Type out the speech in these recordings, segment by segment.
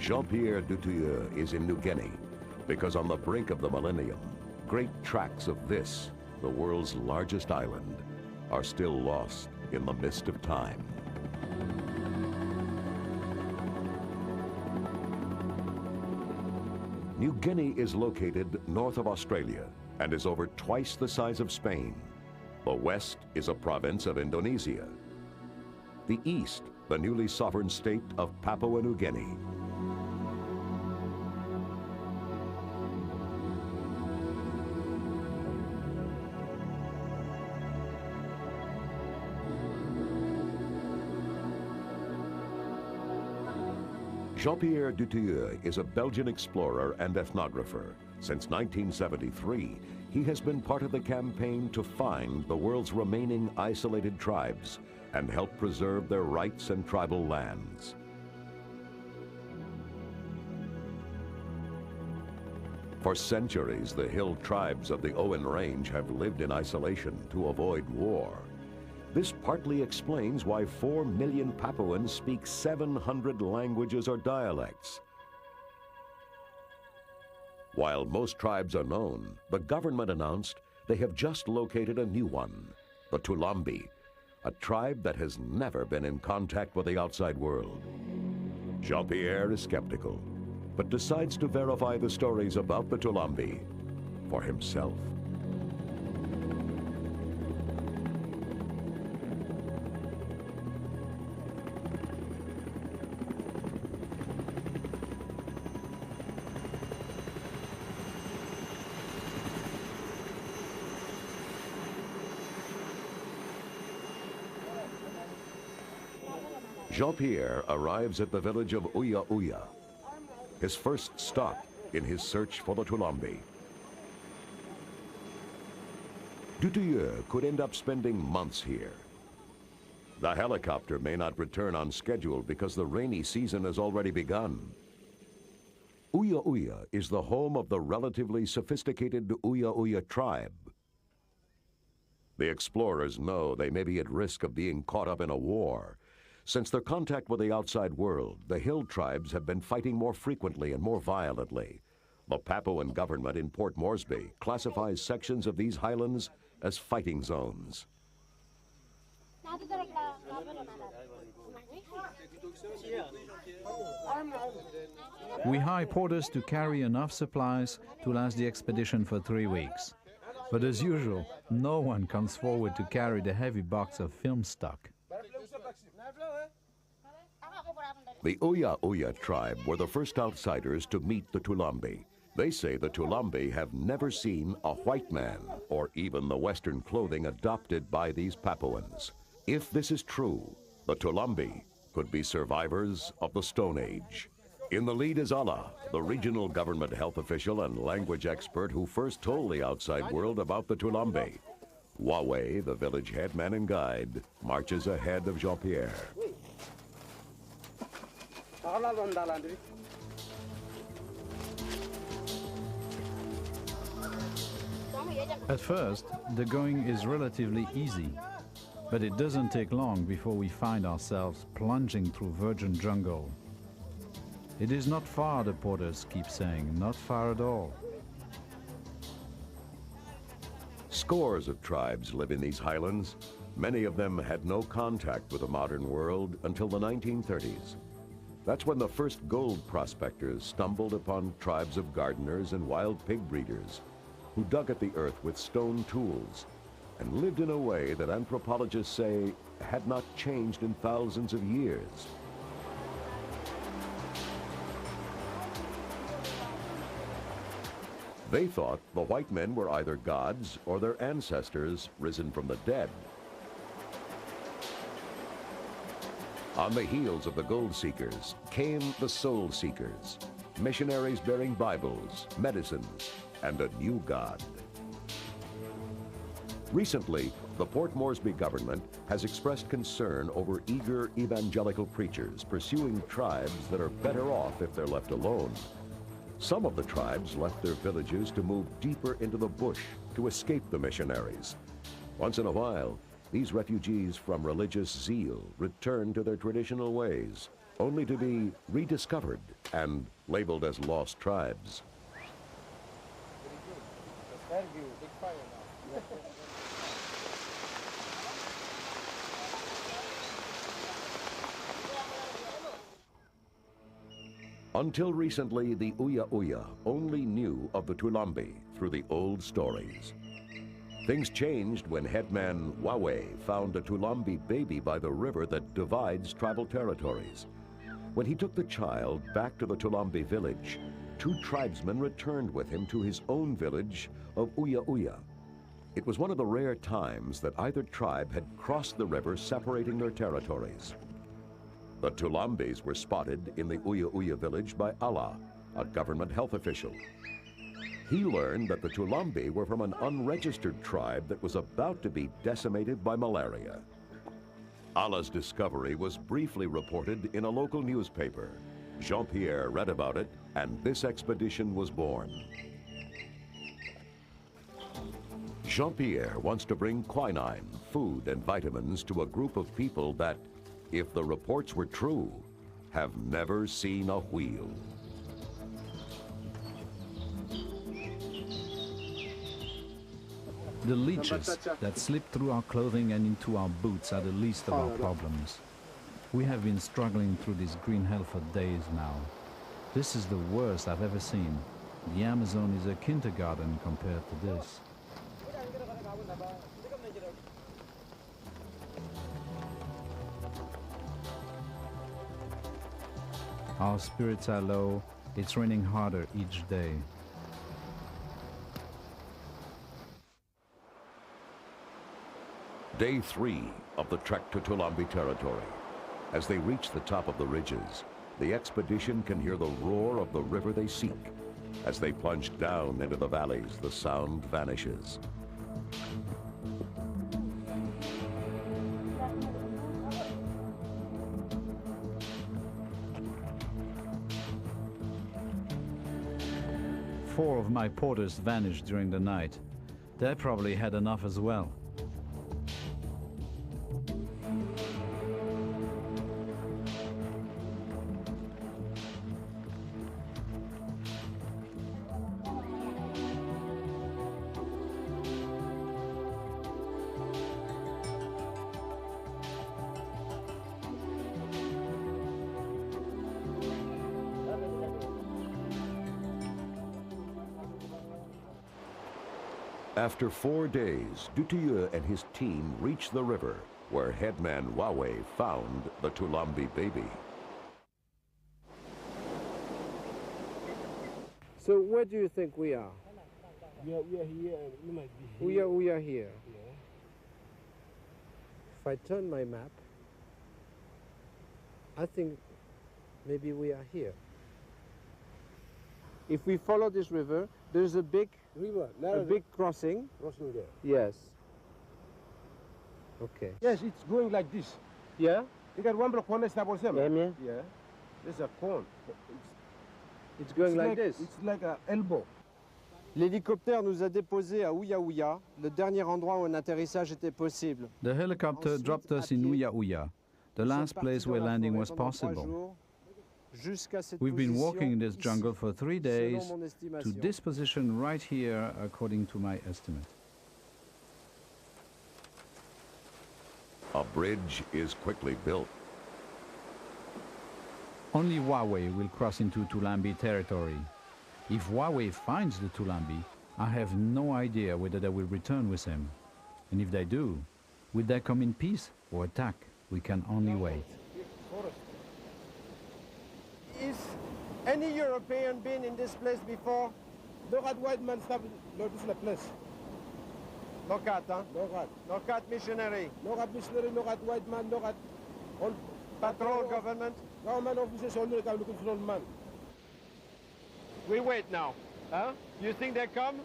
Jean-Pierre Dutilleux is in New Guinea because on the brink of the millennium, great tracts of this, the world's largest island, are still lost in the mist of time. New Guinea is located north of Australia and is over twice the size of Spain. The west is a province of Indonesia. The east, the newly sovereign state of Papua New Guinea. Jean-Pierre Dutilleux is a Belgian explorer and ethnographer. Since 1973, he has been part of the campaign to find the world's remaining isolated tribes and help preserve their rights and tribal lands. For centuries, the hill tribes of the Owen Range have lived in isolation to avoid war. This partly explains why 4 million Papuans speak 700 languages or dialects. While most tribes are known, the government announced they have just located a new one, the Tulambi, a tribe that has never been in contact with the outside world. Jean-Pierre is skeptical, but decides to verify the stories about the Tulambi for himself. Jean-Pierre arrives at the village of Uya Uya, his first stop in his search for the Tulambi. Dutilleux could end up spending months here. The helicopter may not return on schedule because the rainy season has already begun. Uya Uya is the home of the relatively sophisticated Uya Uya tribe. The explorers know they may be at risk of being caught up in a war. Since their contact with the outside world, the hill tribes have been fighting more frequently and more violently. The Papuan government in Port Moresby classifies sections of these highlands as fighting zones. We hire porters to carry enough supplies to last the expedition for 3 weeks. But as usual, no one comes forward to carry the heavy box of film stock. The Uya Uya tribe were the first outsiders to meet the Tulambi. They say the Tulambi have never seen a white man or even the Western clothing adopted by these Papuans. If this is true, the Tulambi could be survivors of the Stone Age. In the lead is Allah, the regional government health official and language expert who first told the outside world about the Tulambi. Wawe, the village headman and guide, marches ahead of Jean-Pierre. At first, the going is relatively easy, but it doesn't take long before we find ourselves plunging through virgin jungle. It is not far, the porters keep saying, not far at all. Scores of tribes live in these highlands. Many of them had no contact with the modern world until the 1930s. That's when the first gold prospectors stumbled upon tribes of gardeners and wild pig breeders who dug at the earth with stone tools and lived in a way that anthropologists say had not changed in thousands of years. They thought the white men were either gods or their ancestors risen from the dead. On the heels of the gold seekers came the soul seekers, missionaries bearing Bibles, medicines, and a new God. Recently, the Port Moresby government has expressed concern over eager evangelical preachers pursuing tribes that are better off if they're left alone. Some of the tribes left their villages to move deeper into the bush to escape the missionaries. Once in a while, these refugees from religious zeal return to their traditional ways, only to be rediscovered and labeled as lost tribes. Until recently, the Uya Uya only knew of the Tulambi through the old stories. Things changed when headman Wawe found a Tulambi baby by the river that divides tribal territories. When he took the child back to the Tulambi village, two tribesmen returned with him to his own village of Uya Uya. It was one of the rare times that either tribe had crossed the river separating their territories. The Tulambis were spotted in the Uya Uya village by Allah, a government health official. He learned that the Tulambi were from an unregistered tribe that was about to be decimated by malaria. Allah's discovery was briefly reported in a local newspaper. Jean-Pierre read about it, and this expedition was born. Jean-Pierre wants to bring quinine, food, and vitamins to a group of people that, if the reports were true, have never seen a wheel. The leeches that slip through our clothing and into our boots are the least of our problems. We have been struggling through this green hell for days now. This is the worst I've ever seen. The Amazon is a kindergarten compared to this. Our spirits are low. It's raining harder each day. Day 3 of the trek to Tulambi territory. As they reach the top of the ridges, the expedition can hear the roar of the river they seek. As they plunge down into the valleys, the sound vanishes. Four of my porters vanished during the night. They probably had enough as well. After 4 days, Dutilleux and his team reached the river, where headman Wawe found the Tulambi baby. So where do you think we are? We are here, we might be We here. are here. Yeah. If I turn my map, I think maybe we are here. If we follow this river, there's a big River, crossing. crossing there. Yes. Okay. Yes, it's going like this. Yeah? You got one block corner step on some. Yeah. Yeah. There's a cone. It's going like this. It's like an elbow. L'hélicoptère nous a déposés à Uya Uya, le dernier endroit où un atterrissage était possible. The helicopter dropped us in Uya Uya, the last place where landing was possible. We've been walking in this jungle for 3 days to this position right here, according to my estimate. A bridge is quickly built. Only Wawe will cross into Tulambi territory. If Wawe finds the Tulambi, I have no idea whether they will return with him. And if they do, will they come in peace or attack? We can only wait. Is any European been in this place before? No rat white man stop. No, this is the place. No cat, huh? No rat. No cat missionary. No rat missionary, no rat white man, no rat. All Patrol government. government officers only come looking for one man. We wait now. Huh? You think they come?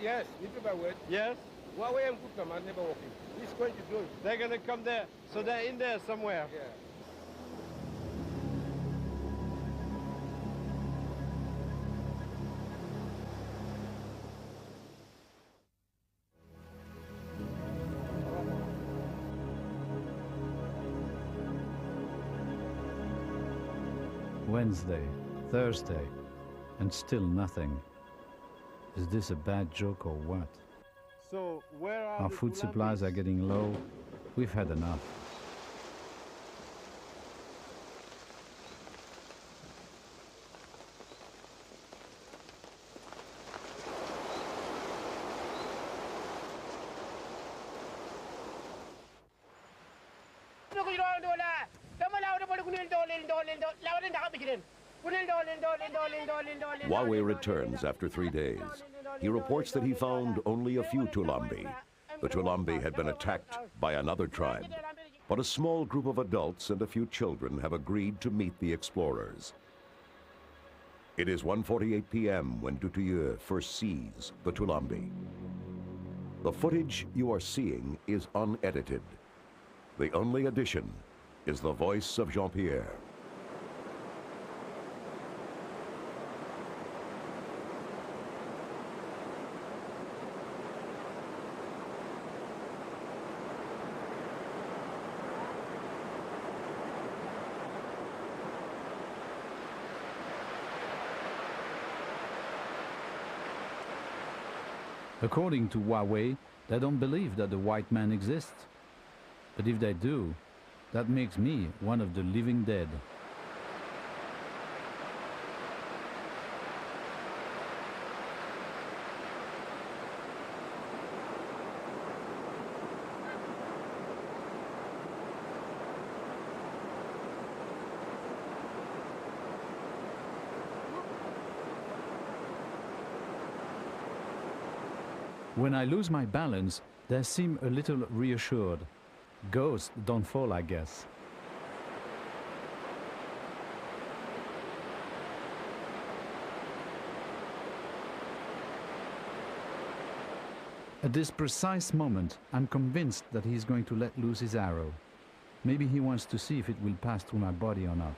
Yes, if you wait. Yes. Huawei and good command never walking. He's going to do it. They're gonna come there. So they're in there somewhere. Yeah. Wednesday, Thursday, and still nothing. Is this a bad joke or what? So where are Our the food two supplies are Lambies? getting low. We've had enough. Wawe returns after 3 days. He reports that he found only a few Tulambi. The Tulambi had been attacked by another tribe, but a small group of adults and a few children have agreed to meet the explorers. It is 1:48 p.m. when Dutilleux first sees the Tulambi. The footage you are seeing is unedited. The only addition is the voice of Jean-Pierre. According to Wawe, they don't believe that the white man exists. But if they do, that makes me one of the living dead. When I lose my balance, they seem a little reassured. Ghosts don't fall, I guess. At this precise moment, I'm convinced that he's going to let loose his arrow. Maybe he wants to see if it will pass through my body or not.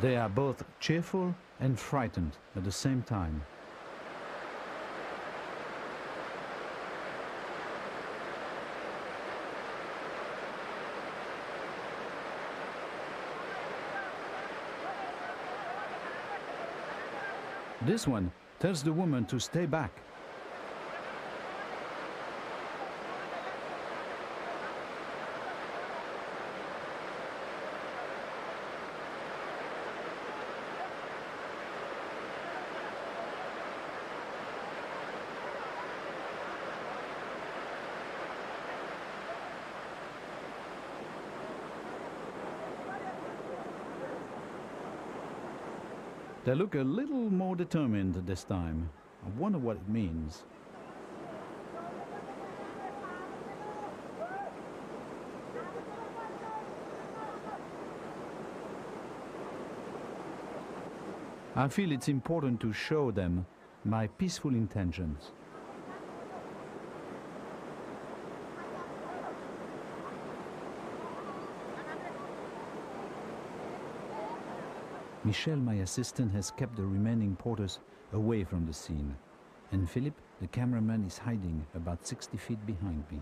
They are both cheerful and frightened at the same time. This one tells the woman to stay back. They look a little more determined this time. I wonder what it means. I feel it's important to show them my peaceful intentions. Michel, my assistant, has kept the remaining porters away from the scene, and Philippe, the cameraman, is hiding about 60 feet behind me.